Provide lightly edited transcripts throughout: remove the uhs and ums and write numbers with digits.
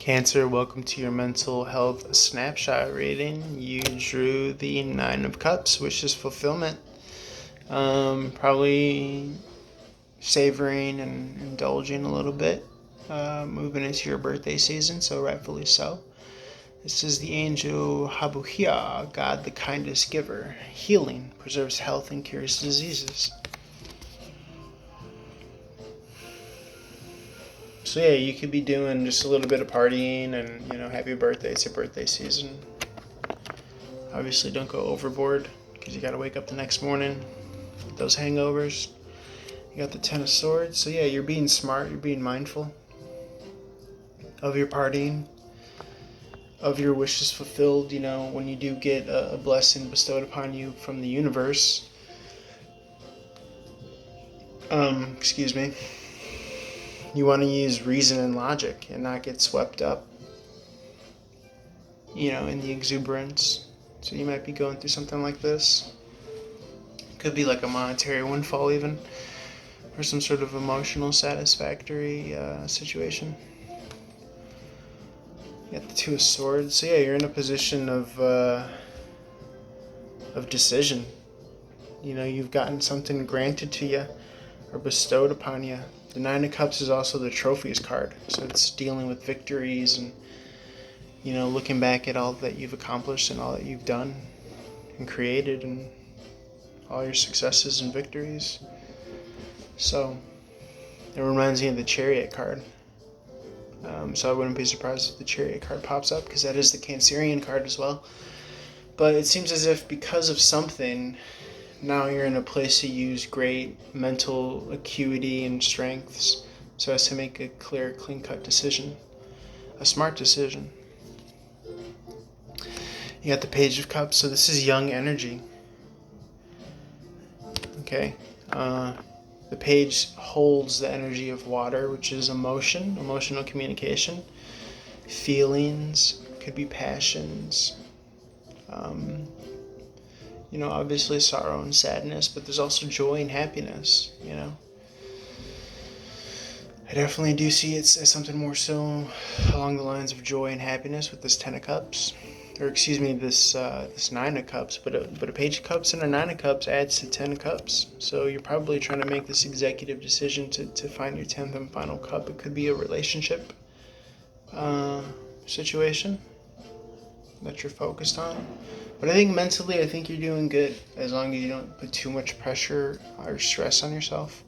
Cancer, welcome to your mental health snapshot reading. You drew the Nine of Cups, which is fulfillment. Probably savoring and indulging a little bit, moving into your birthday season, so rightfully so. This is the angel Habuhia, God the kindest giver, healing, preserves health and cures diseases. So yeah, you could be doing just a little bit of partying and, happy birthday. It's your birthday season. Obviously, don't go overboard because you got to wake up the next morning with those hangovers. You got the Ten of Swords. So yeah, you're being smart. You're being mindful of your partying, of your wishes fulfilled. When you do get a blessing bestowed upon you from the universe. Excuse me. You want to use reason and logic and not get swept up, in the exuberance. So you might be going through something like this. Could be like a monetary windfall even, or some sort of emotional satisfactory situation. You got the Two of Swords. So yeah, you're in a position of decision. You've gotten something granted to you or bestowed upon you. The Nine of Cups is also the trophies card, so it's dealing with victories and looking back at all that you've accomplished and all that you've done and created and all your successes and victories. So it reminds me of the Chariot card. So I wouldn't be surprised if the Chariot card pops up, because that is the Cancerian card as well. But it seems as if because of something, now you're in a place to use great mental acuity and strengths so as to make a clear, clean-cut decision, a smart decision. You got the Page of Cups, so this is young energy. Okay. The page holds the energy of water, which is emotion, emotional communication, feelings, could be passions, obviously sorrow and sadness, but there's also joy and happiness, I definitely do see it as something more so along the lines of joy and happiness with this Ten of Cups. Or excuse me, this Nine of Cups, but a Page of Cups and a Nine of Cups adds to Ten of Cups. So you're probably trying to make this executive decision to find your 10th and final cup. It could be a relationship situation that you're focused on. But I think mentally, you're doing good as long as you don't put too much pressure or stress on yourself.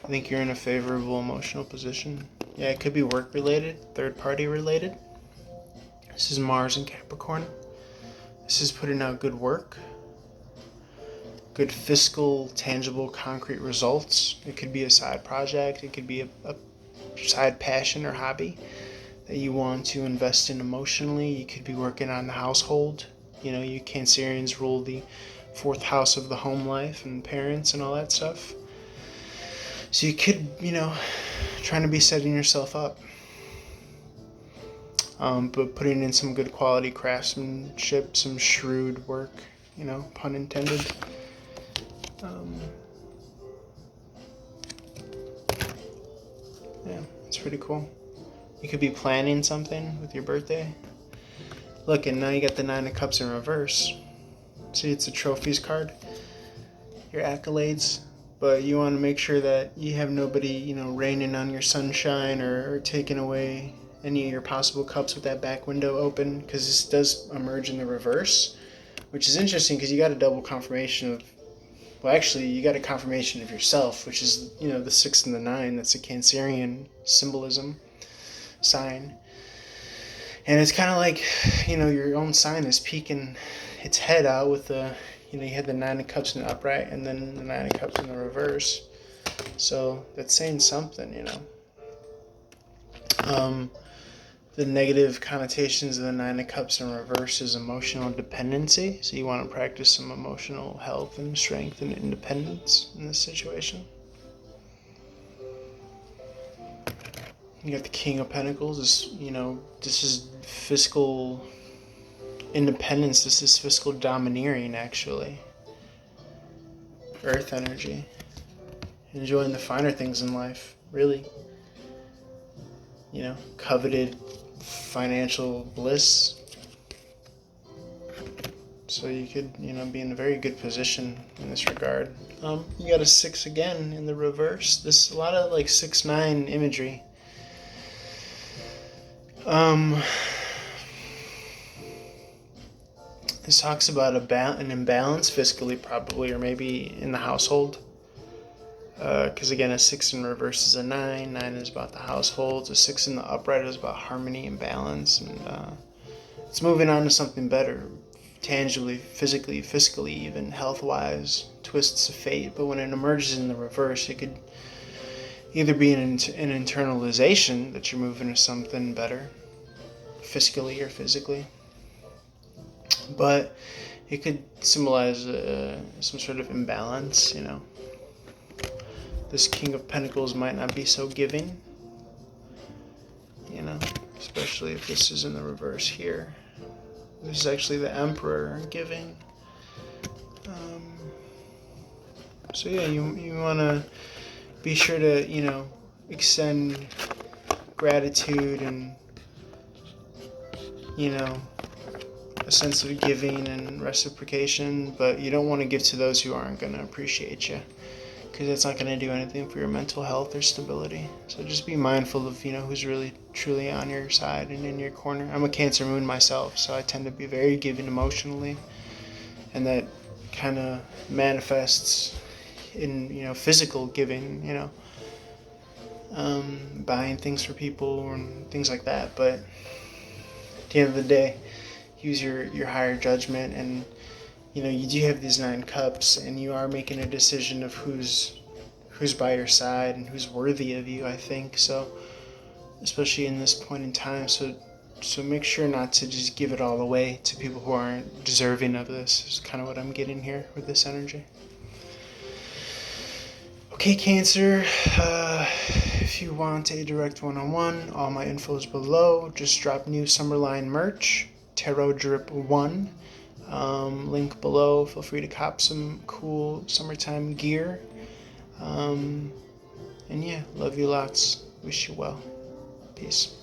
I think you're in a favorable emotional position. Yeah, it could be work related, third party related. This is Mars and Capricorn. This is putting out good work, good fiscal, tangible, concrete results. It could be a side project. It could be a side passion or hobby that you want to invest in emotionally. You could be working on the household. You Cancerians rule the 4th house of the home life and parents and all that stuff. So you could, trying to be setting yourself up. But putting in some good quality craftsmanship, some shrewd work, pun intended. Yeah, it's pretty cool. You could be planning something with your birthday. Look, and now you got the Nine of Cups in reverse. See, it's a trophies card, your accolades, but you want to make sure that you have nobody, raining on your sunshine or taking away any of your possible cups with that back window open, because this does emerge in the reverse, which is interesting because you got a double confirmation of, well, actually, you got a confirmation of yourself, which is, the 6 and the 9. That's a Cancerian symbolism sign. And it's kind of like, your own sign is peeking its head out with the, you had the Nine of Cups in the upright and then the Nine of Cups in the reverse. So that's saying something, The negative connotations of the Nine of Cups in reverse is emotional dependency. So you want to practice some emotional health and strength and independence in this situation. You got the King of Pentacles. This is fiscal independence. This is fiscal domineering, actually. Earth energy. Enjoying the finer things in life, really. coveted financial bliss. So you could, be in a very good position in this regard. You got a 6 again in the reverse. This a lot of like 6-9 imagery. This talks about an imbalance fiscally, probably, or maybe in the household. Because again, a 6 in reverse is a 9. 9 is about the household. A 6 in the upright is about harmony and balance, and it's moving on to something better, tangibly, physically, fiscally, even health-wise. Twists of fate. But when it emerges in the reverse, it could either be an internalization that you're moving to something better, fiscally or physically. But it could symbolize some sort of imbalance, This King of Pentacles might not be so giving, especially if this is in the reverse here. This is actually the Emperor giving. So yeah, you want to be sure to, extend gratitude and, a sense of giving and reciprocation, but you don't want to give to those who aren't going to appreciate you, because it's not going to do anything for your mental health or stability. So just be mindful of, who's really truly on your side and in your corner. I'm a Cancer moon myself, so I tend to be very giving emotionally, and that kind of manifests in, physical giving, buying things for people and things like that. But at the end of the day, use your higher judgment, and you do have these 9 cups, and you are making a decision of who's by your side and who's worthy of you, I think. So especially in this point in time, so make sure not to just give it all away to people who aren't deserving of this, is kind of what I'm getting here with this energy. Okay, Cancer, if you want a direct one-on-one, all my info is below. Just drop new Summerline merch, Tarot Drip 1. Link below. Feel free to cop some cool summertime gear. And yeah, love you lots. Wish you well. Peace.